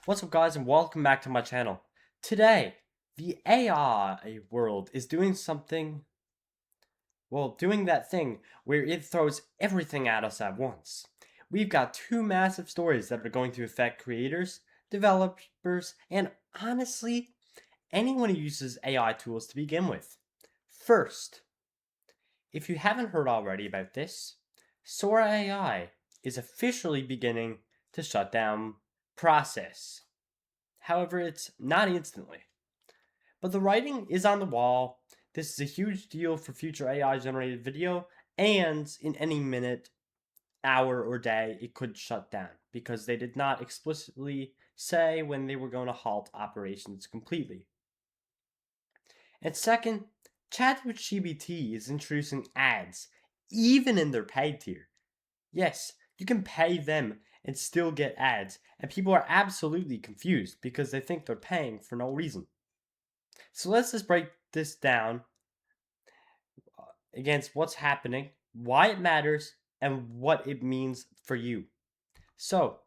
What's up guys and welcome back to my channel. Today, the AI world is doing doing that thing where it throws everything at us at once. We've got two massive stories that are going to affect creators, developers, and honestly, anyone who uses AI tools to begin with. First, if you haven't heard already about this, Sora AI is officially beginning to shut down process. However, it's not instantly. But the writing is on the wall. This is a huge deal for future AI generated video, and in any minute, hour, or day, it could shut down because they did not explicitly say when they were going to halt operations completely. And second, ChatGPT is introducing ads, even in their paid tier. Yes, you can pay them and still get ads, and people are absolutely confused because they think they're paying for no reason. So let's just break this down against what's happening, why it matters, and what it means for you. So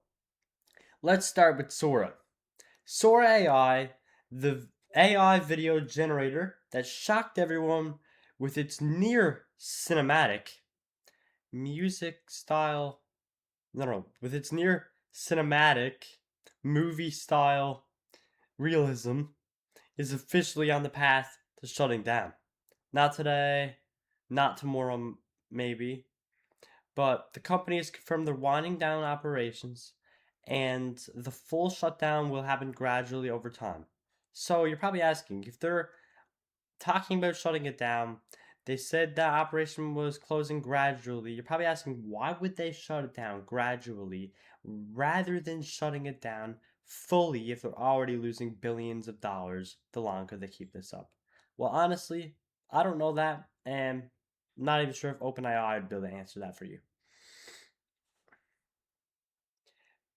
let's start with Sora. Sora AI, the AI video generator that shocked everyone with its near cinematic music style. No, with its near cinematic movie style realism, is officially on the path to shutting down. Not today, not tomorrow, maybe, but the company has confirmed they're winding down operations and the full shutdown will happen gradually over time. So you're probably asking if they're talking about shutting it down. They said that operation was closing gradually. You're probably asking why would they shut it down gradually rather than shutting it down fully if they're already losing billions of dollars the longer they keep this up? Well, honestly, I don't know that, and I'm not even sure if OpenAI would be able to answer that for you.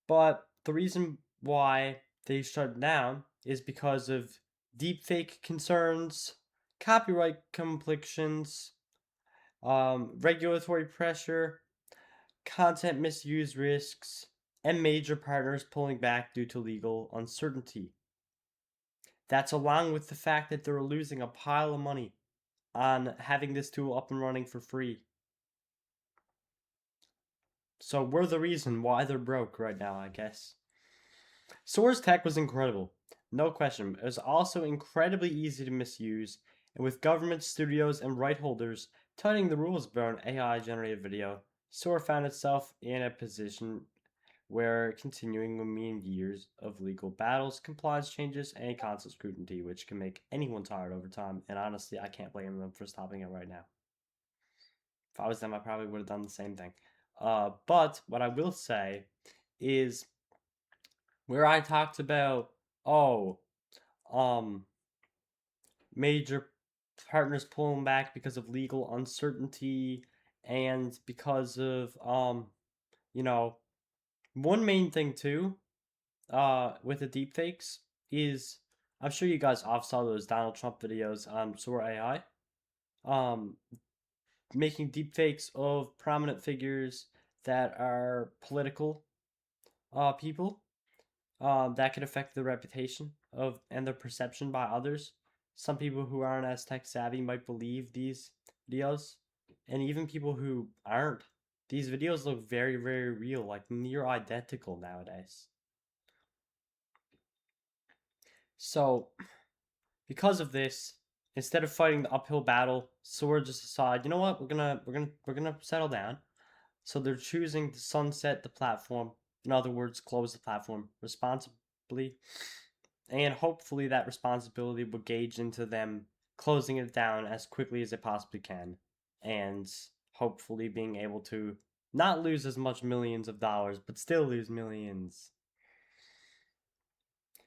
But the reason why they shut down is because of deepfake concerns, copyright conflicts, regulatory pressure, content misuse risks, and major partners pulling back due to legal uncertainty. That's along with the fact that they're losing a pile of money on having this tool up and running for free. So we're the reason why they're broke right now, I guess. Sora's tech was incredible, no question. It was also incredibly easy to misuse, and with government studios and right holders tightening the rules about AI generated video, Sora found itself in a position where continuing will mean years of legal battles, compliance changes, and constant scrutiny, which can make anyone tired over time. And honestly, I can't blame them for stopping it right now. If I was them, I probably would have done the same thing. But what I will say is where I talked about, oh, um, major partners pulling back because of legal uncertainty and because of, you know, one main thing too, with the deepfakes is I'm sure you guys all saw those Donald Trump videos on Sora AI, um, making deepfakes of prominent figures that are political, people. That could affect the reputation of and their perception by others. Some people who aren't as tech savvy might believe these videos, and even people who aren't. These videos look very, very real, like near identical nowadays. So, because of this, instead of fighting the uphill battle, Sword just decide, you know what, we're gonna settle down. So they're choosing to sunset the platform. In other words, close the platform responsibly, and hopefully that responsibility will gauge into them closing it down as quickly as they possibly can, and hopefully being able to not lose as much millions of dollars, but still lose millions.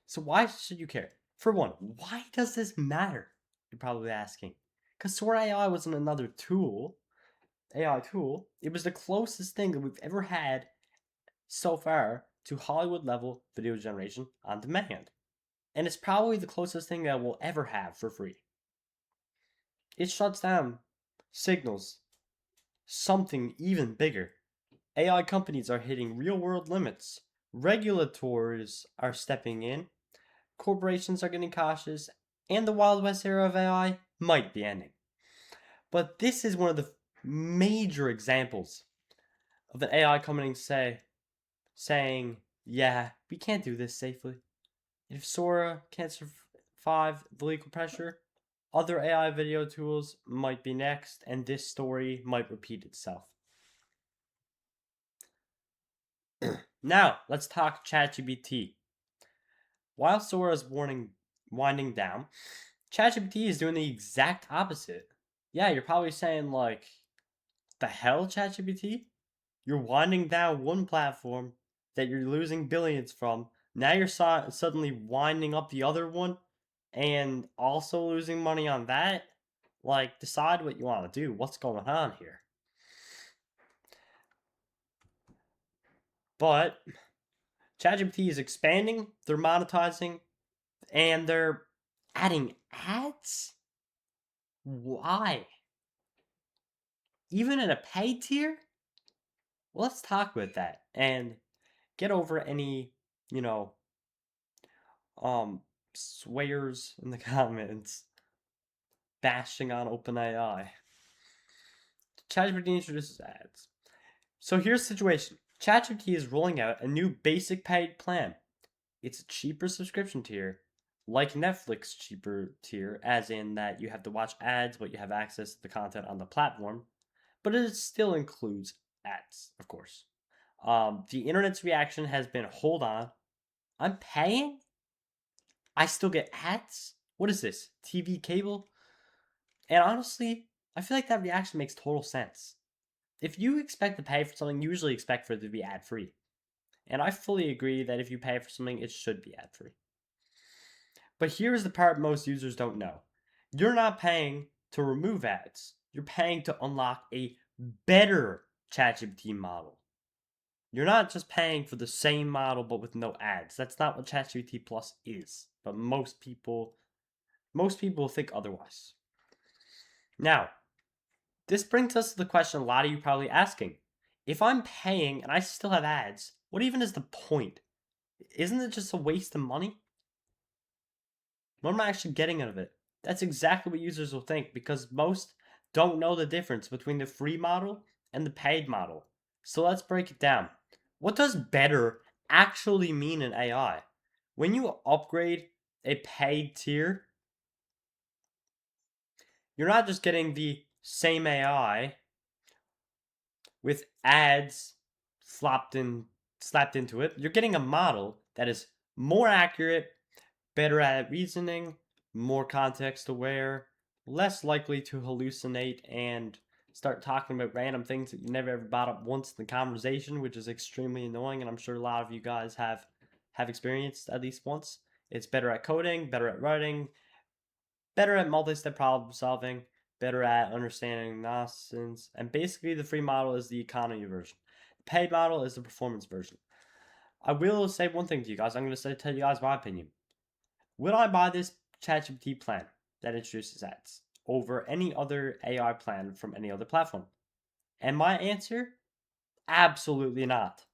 So why should you care? For one, why does this matter? You're probably asking. Because Sora AI wasn't another AI tool. It was the closest thing that we've ever had so far to Hollywood level video generation on demand. And it's probably the closest thing that we'll ever have for free. It shuts down signals something even bigger. AI companies are hitting real world limits Regulators are stepping in, corporations are getting cautious, and the Wild West era of AI might be ending. But this is one of the major examples of an AI coming and saying, yeah, we can't do this safely. If Sora can't survive the legal pressure, other AI video tools might be next, and this story might repeat itself. Now, let's talk ChatGPT. While Sora is winding down, ChatGPT is doing the exact opposite. Yeah, you're probably saying, like, the hell, ChatGPT? You're winding down one platform that you're losing billions from. Now you're suddenly winding up the other one and also losing money on that. Like, decide what you want to do. What's going on here? But ChatGPT is expanding, they're monetizing, and they're adding ads? Why? Even in a paid tier? Well, let's talk about that and get over any, you know, swears in the comments bashing on OpenAI. ChatGPT introduces ads. So here's the situation. ChatGPT is rolling out a new basic paid plan. It's a cheaper subscription tier, like Netflix cheaper tier, as in that you have to watch ads, but you have access to the content on the platform. But it still includes ads, of course. The internet's reaction has been, hold on, I'm paying? I still get ads? What is this? TV cable? And honestly, I feel like that reaction makes total sense. If you expect to pay for something, you usually expect for it to be ad free. And I fully agree that if you pay for something, it should be ad free. But here's the part most users don't know, you're not paying to remove ads, you're paying to unlock a better ChatGPT model. You're not just paying for the same model but with no ads. That's not what ChatGPT Plus is. But most people think otherwise. Now, this brings us to the question a lot of you probably asking. If I'm paying and I still have ads, what even is the point? Isn't it just a waste of money? What am I actually getting out of it? That's exactly what users will think because most don't know the difference between the free model and the paid model. So let's break it down. What does better actually mean in AI? When you upgrade a paid tier, you're not just getting the same AI with ads slapped into it. You're getting a model that is more accurate, better at reasoning, more context aware, less likely to hallucinate and start talking about random things that you never ever brought up once in the conversation, which is extremely annoying, and I'm sure a lot of you guys have experienced at least once. It's better at coding, better at writing, better at multi-step problem solving, better at understanding nonsense, and basically the free model is the economy version. The paid model is the performance version. I will say one thing to you guys. I'm going to tell you guys my opinion. Would I buy this ChatGPT plan that introduces ads over any other AI plan from any other platform? And my answer, absolutely not.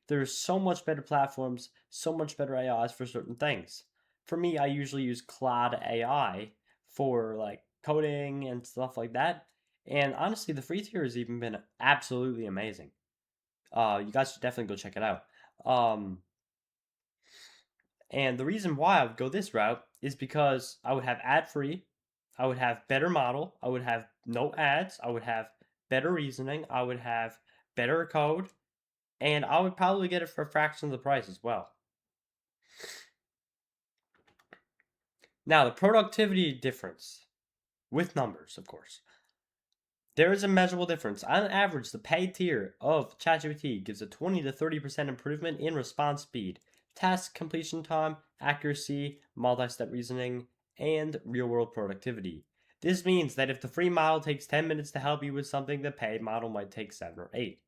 There's so much better platforms, so much better AIs for certain things. For me, I usually use Claude AI for like coding and stuff like that. And honestly, the free tier has even been absolutely amazing. You guys should definitely go check it out. And the reason why I would go this route is because I would have ad free, I would have better model, I would have no ads, I would have better reasoning, I would have better code, and I would probably get it for a fraction of the price as well. Now, the productivity difference with numbers, of course. There is a measurable difference. On average, the paid tier of ChatGPT gives a 20 to 30% improvement in response speed, task completion time, accuracy, multi-step reasoning, and real-world productivity. This means that if the free model takes 10 minutes to help you with something, the paid model might take 7 or 8.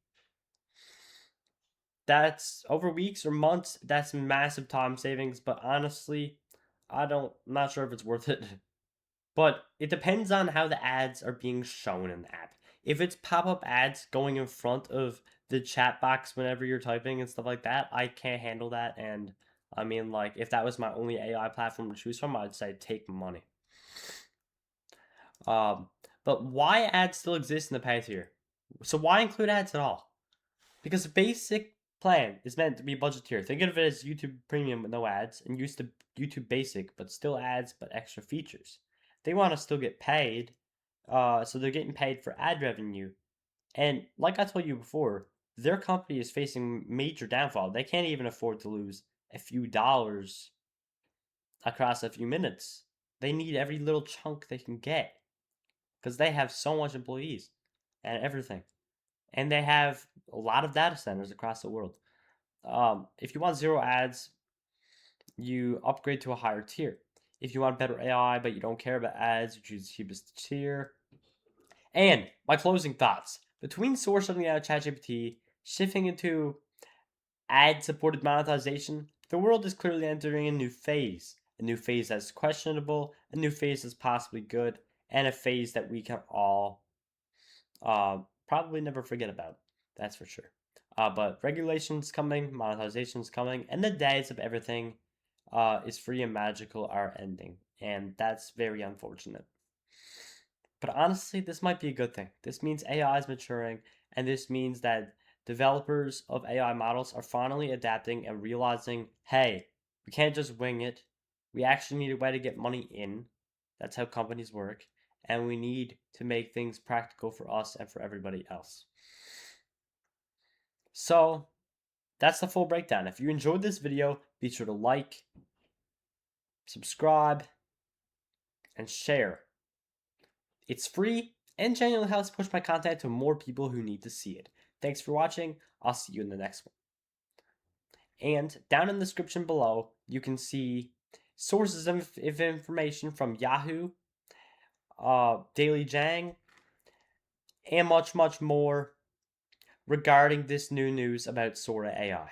That's over weeks or months, that's massive time savings, but honestly, I'm not sure if it's worth it. But it depends on how the ads are being shown in the app. If it's pop-up ads going in front of the chat box whenever you're typing and stuff like that. I can't handle that, and I mean, like, if that was my only AI platform to choose from, I'd say take money. Um, but why ads still exist in the pay tier? So why include ads at all? Because the basic plan is meant to be budget tier. Think of it as YouTube Premium with no ads, and used to YouTube Basic, but still ads, but extra features. They want to still get paid, so they're getting paid for ad revenue. And like I told you before, their company is facing major downfall. They can't even afford to lose a few dollars across a few minutes. They need every little chunk they can get because they have so much employees and everything. And they have a lot of data centers across the world. If you want zero ads, you upgrade to a higher tier. If you want better AI but you don't care about ads, you choose the cheapest tier. And my closing thoughts between Source shutting out ChatGPT, shifting into ad supported monetization, the world is clearly entering a new phase. A new phase that's questionable, a new phase that's possibly good, and a phase that we can all probably never forget about. That's for sure. But regulations coming, monetization's coming, and the days of everything is free and magical are ending. And that's very unfortunate. But honestly, this might be a good thing. This means AI is maturing, and this means that developers of AI models are finally adapting and realizing, hey, we can't just wing it. We actually need a way to get money in. That's how companies work. And we need to make things practical for us and for everybody else. So, that's the full breakdown. If you enjoyed this video, be sure to like, subscribe, and share. It's free and genuinely helps push my content to more people who need to see it. Thanks for watching. I'll see you in the next one. And down in the description below, you can see sources of information from Yahoo, Daily Jang, and much, much more regarding this new news about Sora AI.